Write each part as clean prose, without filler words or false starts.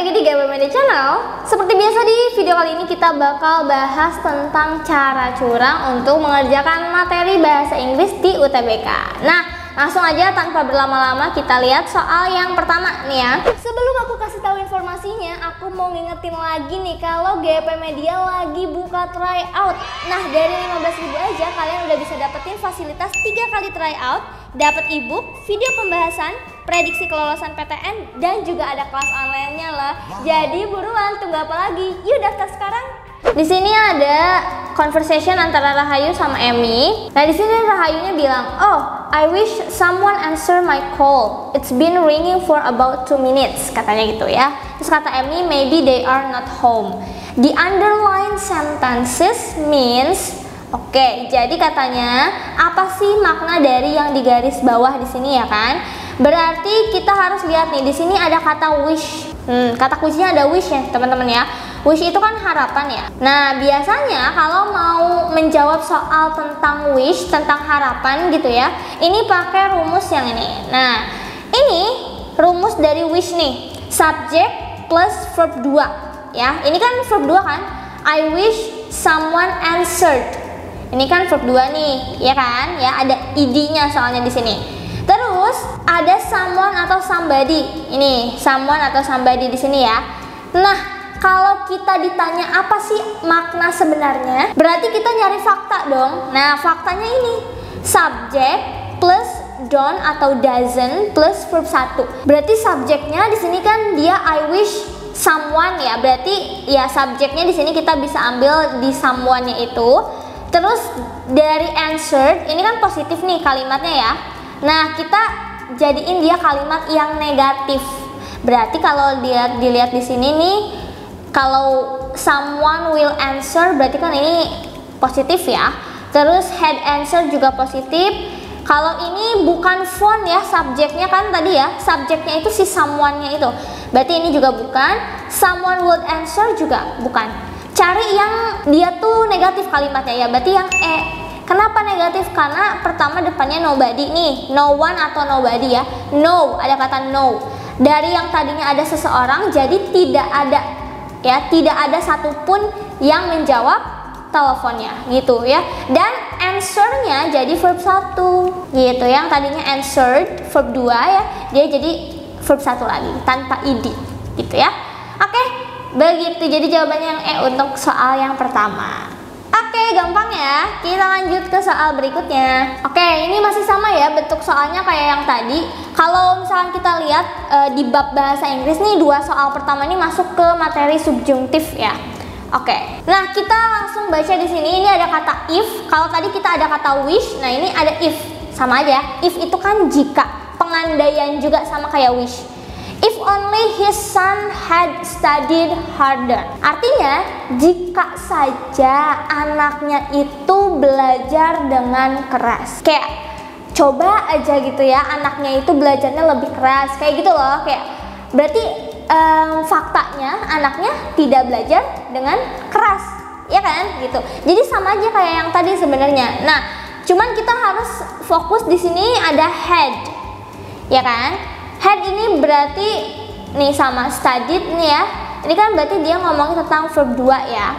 lagi di Gaber Media Channel. Seperti biasa di video kali ini kita bakal bahas tentang cara curang untuk mengerjakan materi bahasa Inggris di UTBK. Nah, langsung aja tanpa berlama-lama kita lihat soal yang pertama nih ya. Sebelum aku kasih tahu informasinya, aku mau ngingetin lagi nih kalau GP Media lagi buka tryout. Nah, dari 15.000 aja kalian udah bisa dapetin fasilitas 3 kali tryout, dapat ebook, video pembahasan, prediksi kelolosan PTN, dan juga ada kelas online-nya lah. Jadi buruan, tunggu apa lagi? Yuk daftar sekarang. Di sini ada conversation antara Rahayu sama Emmy. Nah, di sini Rahayunya bilang, "Oh, I wish someone answer my call. It's been ringing for about 2 minutes," katanya gitu ya. Terus kata Emmy, "Maybe they are not home." The underlined sentences means, oke, jadi katanya apa sih makna dari yang di garis bawah di sini ya kan? Berarti kita harus lihat nih, di sini ada kata wish. Kata kuncinya ada wish ya teman-teman ya. Wish itu kan harapan ya. Nah, biasanya kalau mau menjawab soal tentang wish, tentang harapan gitu ya, ini pakai rumus yang ini. Nah, ini rumus dari wish nih. Subject plus verb 2 ya. Ini kan verb 2 kan? I wish someone answered. Ini kan verb 2 nih, ya kan? Ya, ada id-nya soalnya di sini. Terus ada someone atau somebody. Ini someone atau somebody di sini ya. Nah, kalau kita ditanya apa sih makna sebenarnya, berarti kita nyari fakta dong. Nah, faktanya ini subject plus don't atau doesn't plus verb 1. Berarti subjeknya di sini kan dia I wish someone ya. Berarti ya subjeknya di sini kita bisa ambil di someone-nya itu. Terus dari answered ini kan positif nih kalimatnya ya. Nah, kita jadiin dia kalimat yang negatif. Berarti kalau dilihat di sini nih, kalau someone will answer berarti kan ini positif ya. Terus had answer juga positif. Kalau ini bukan phone ya, subjeknya kan tadi ya, subjeknya itu si someone-nya itu. Berarti ini juga bukan. Someone would answer juga bukan. Cari yang dia tuh negatif kalimatnya ya, berarti yang E. Kenapa negatif? Karena pertama depannya nobody nih, no one atau nobody ya. No, ada kata no. Dari yang tadinya ada seseorang jadi tidak ada ya, tidak ada satupun yang menjawab teleponnya gitu ya. Dan answer-nya jadi verb 1 gitu. Yang tadinya answered verb 2 ya, dia jadi verb 1 lagi tanpa id gitu ya. Oke, begitu. Jadi jawabannya yang E untuk soal yang pertama. Oke, gampang ya. Kita lanjut ke soal berikutnya. Oke, ini masih sama ya bentuk soalnya kayak yang tadi. Kalau misalkan kita lihat di bab bahasa Inggris nih, 2 soal pertama ini masuk ke materi subjungtif ya. Oke. Nah, kita langsung baca di sini. Ini ada kata if. Kalau tadi kita ada kata wish, nah ini ada if. Sama aja. If itu kan jika. Pengandaian juga sama kayak wish. If only his son had studied harder. Artinya, jika saja anaknya itu belajar dengan keras. Kayak, coba aja gitu ya, anaknya itu belajarnya lebih keras. Kayak gitu loh, kayak berarti faktanya anaknya tidak belajar dengan keras. Ya kan? Gitu. Jadi sama aja kayak yang tadi sebenarnya. Nah, cuman kita harus fokus di sini ada had. Ya kan? Had ini berarti nih sama studied nih ya. Ini kan berarti dia ngomongin tentang verb 2 ya.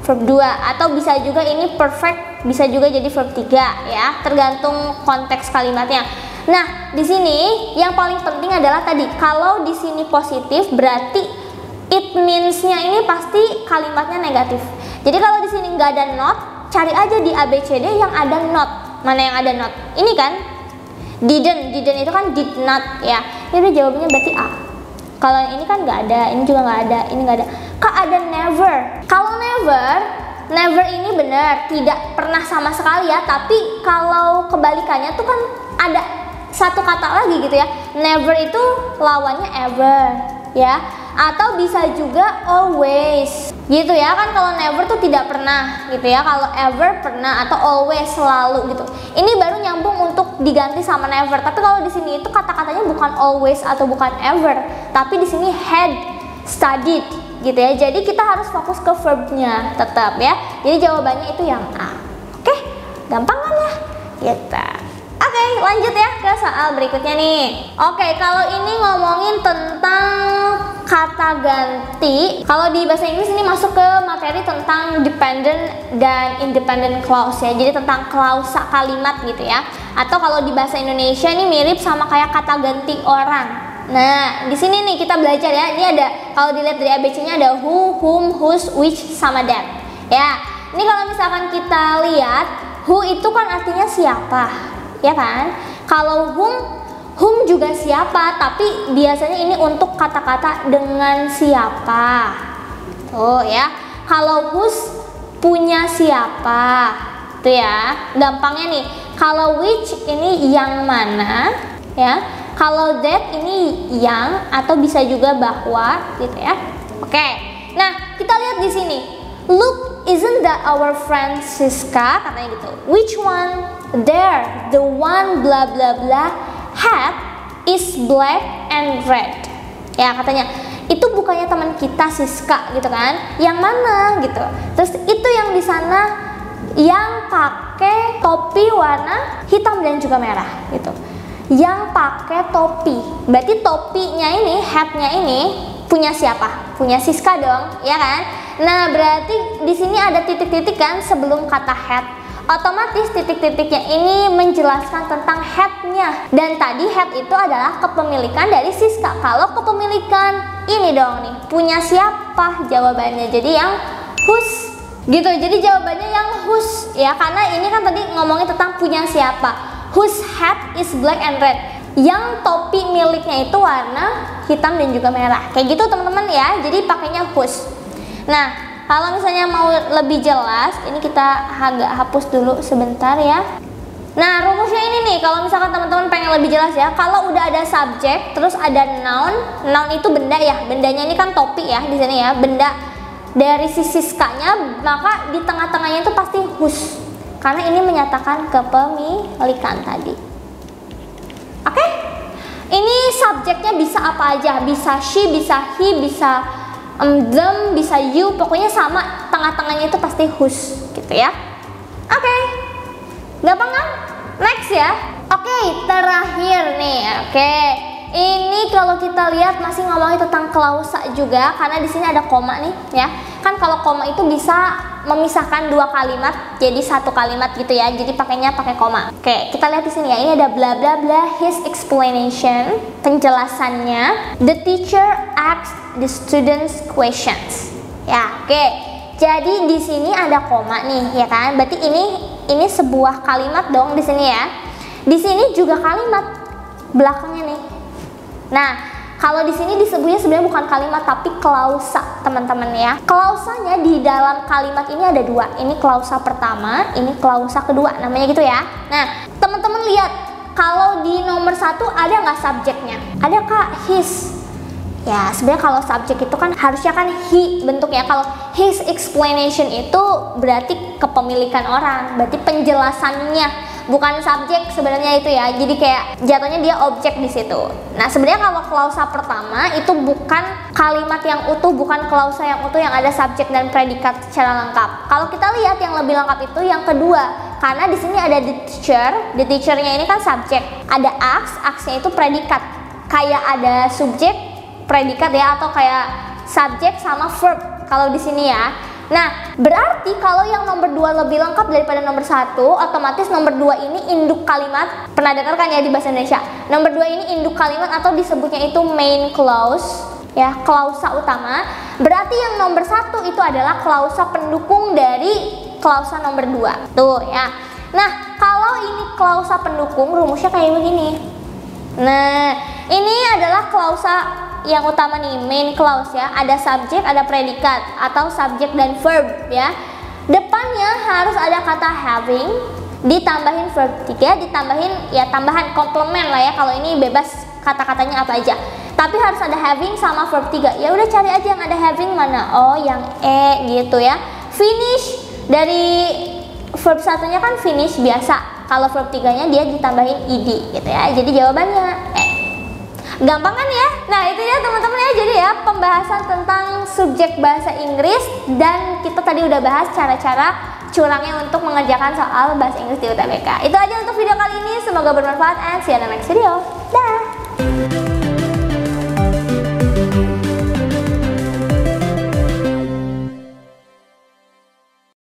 Verb 2 atau bisa juga ini perfect, bisa juga jadi verb 3 ya, tergantung konteks kalimatnya. Nah, di sini yang paling penting adalah tadi kalau di sini positif berarti it means-nya ini pasti kalimatnya negatif. Jadi kalau di sini nggak ada not, cari aja di ABCD yang ada not. Mana yang ada not? Ini kan didn't itu kan did not ya. Jadi jawabannya berarti A. Kalau yang ini kan nggak ada, ini juga nggak ada, ini nggak ada. Kak, ada never. Kalau never ini benar, tidak pernah sama sekali ya. Tapi kalau kebalikannya tuh kan ada satu kata lagi gitu ya. Never itu lawannya ever ya. Atau bisa juga always gitu ya kan. Kalau never tuh tidak pernah gitu ya. Kalau ever pernah atau always selalu gitu. Ini baru nyambung untuk diganti sama never. Tapi kalau di sini itu kata-katanya bukan always atau bukan ever, tapi di sini had studied gitu ya. Jadi kita harus fokus ke verbnya tetap ya. Jadi jawabannya itu yang A. Oke, gampang kan ya? Gitu. Oke, lanjut ya ke soal berikutnya nih. Oke, kalau ini ngomongin tentang kata kata ganti. Kalau di bahasa Inggris ini masuk ke materi tentang dependent dan independent clause ya. Jadi tentang klausa kalimat gitu ya. Atau kalau di bahasa Indonesia ini mirip sama kayak kata ganti orang. Nah, di sini nih kita belajar ya. Ini ada, kalau dilihat dari ABC-nya ada who, whom, whose, which sama that. Ya. Ini kalau misalkan kita lihat, who itu kan artinya siapa, ya kan? Kalau whom juga siapa, tapi biasanya ini untuk kata-kata dengan siapa. Tuh ya. Kalau whose punya siapa. Tuh ya. Gampangnya nih. Kalau which ini yang mana, ya. Kalau that ini yang atau bisa juga bahwa gitu ya. Oke. Nah, kita lihat di sini. Look, isn't that our friend Siska? Katanya gitu. Which one? There, the one blah blah blah hat is black and red. Ya, katanya itu bukannya teman kita Siska gitu kan? Yang mana gitu. Terus itu yang di sana yang pakai topi warna hitam dan juga merah gitu. Yang pakai topi. Berarti topinya ini, hatnya ini punya siapa? Punya Siska dong, ya kan? Nah, berarti di sini ada titik-titik kan sebelum kata hat. Otomatis titik-titiknya ini menjelaskan tentang hatnya. Dan tadi hat itu adalah kepemilikan dari Siska. Kalau kepemilikan ini dong nih, punya siapa jawabannya? Jadi yang whose gitu. Jadi jawabannya yang whose ya, karena ini kan tadi ngomongin tentang punya siapa. Whose hat is black and red. Yang topi miliknya itu warna hitam dan juga merah. Kayak gitu teman-teman ya. Jadi pakainya whose. Nah, kalau misalnya mau lebih jelas, ini kita agak hapus dulu sebentar ya. Nah, rumusnya ini nih, kalau misalkan teman-teman pengen lebih jelas ya, kalau udah ada subjek, terus ada noun itu benda ya, bendanya ini kan topi ya di sini ya, benda dari si Siskanya, maka di tengah-tengahnya itu pasti whose, karena ini menyatakan kepemilikan tadi. Oke? Ini subjeknya bisa apa aja, bisa she, bisa he, bisa them, bisa you, pokoknya sama, tengah-tengahnya itu pasti whose gitu ya. Oke. Gampang kan? Next ya. Oke, terakhir nih. Oke. Ini kalau kita lihat masih ngomongin tentang klausa juga, karena di sini ada koma nih ya. Kan kalau koma itu bisa memisahkan dua kalimat jadi satu kalimat gitu ya. Jadi pakainya pakai koma. Oke, kita lihat di sini ya. Ini ada bla bla bla, his explanation, penjelasannya. The teacher asked the students questions. Ya, oke. Jadi di sini ada koma nih, ya kan? Berarti ini sebuah kalimat dong di sini ya. Di sini juga kalimat belakangnya nih. Nah, kalau di sini disebutnya sebenarnya bukan kalimat tapi klausa, teman-teman ya. Klausanya di dalam kalimat ini ada dua. Ini klausa pertama, ini klausa kedua, namanya gitu ya. Nah, teman-teman lihat, kalau di nomor 1 ada nggak subjeknya? Ada kak, his. Ya, sebenarnya kalau subjek itu kan harusnya kan he bentuknya. Kalau his explanation itu berarti kepemilikan orang, berarti penjelasannya, bukan subjek sebenarnya itu ya. Jadi kayak jatuhnya dia objek di situ. Nah, sebenarnya kalau klausa pertama itu bukan kalimat yang utuh, bukan klausa yang utuh yang ada subjek dan predikat secara lengkap. Kalau kita lihat yang lebih lengkap itu yang kedua, karena di sini ada the teacher. The teacher-nya ini kan subjek. Ada ask-nya itu predikat. Kayak ada subjek, predikat ya, atau kayak subjek sama verb kalau di sini ya. Nah, berarti kalau yang nomor 2 lebih lengkap daripada nomor 1, otomatis nomor 2 ini induk kalimat. Pernah dengar kan ya di bahasa Indonesia? Nomor 2 ini induk kalimat atau disebutnya itu main clause, ya, klausa utama. Berarti yang nomor 1 itu adalah klausa pendukung dari klausa nomor 2. Tuh ya. Nah, kalau ini klausa pendukung, rumusnya kayak begini. Nah, ini adalah klausa yang utama nih, main clause ya. Ada subjek, ada predikat atau subjek dan verb ya. Depannya harus ada kata having, ditambahin verb 3, ditambahin ya tambahan komplement lah ya. Kalau ini bebas kata-katanya apa aja. Tapi harus ada having sama verb 3. Ya udah cari aja yang ada having mana. Oh, yang gitu ya. Finish dari verb satunya kan finish biasa. Kalau verb 3-nya dia ditambahin ed gitu ya. Jadi jawabannya gampang kan ya? Nah, itu ya teman-teman ya. Jadi ya pembahasan tentang subjek bahasa Inggris, dan kita tadi udah bahas cara-cara curangnya untuk mengerjakan soal bahasa Inggris di UTBK. Itu aja untuk video kali ini, semoga bermanfaat and see you in the next video. Dah.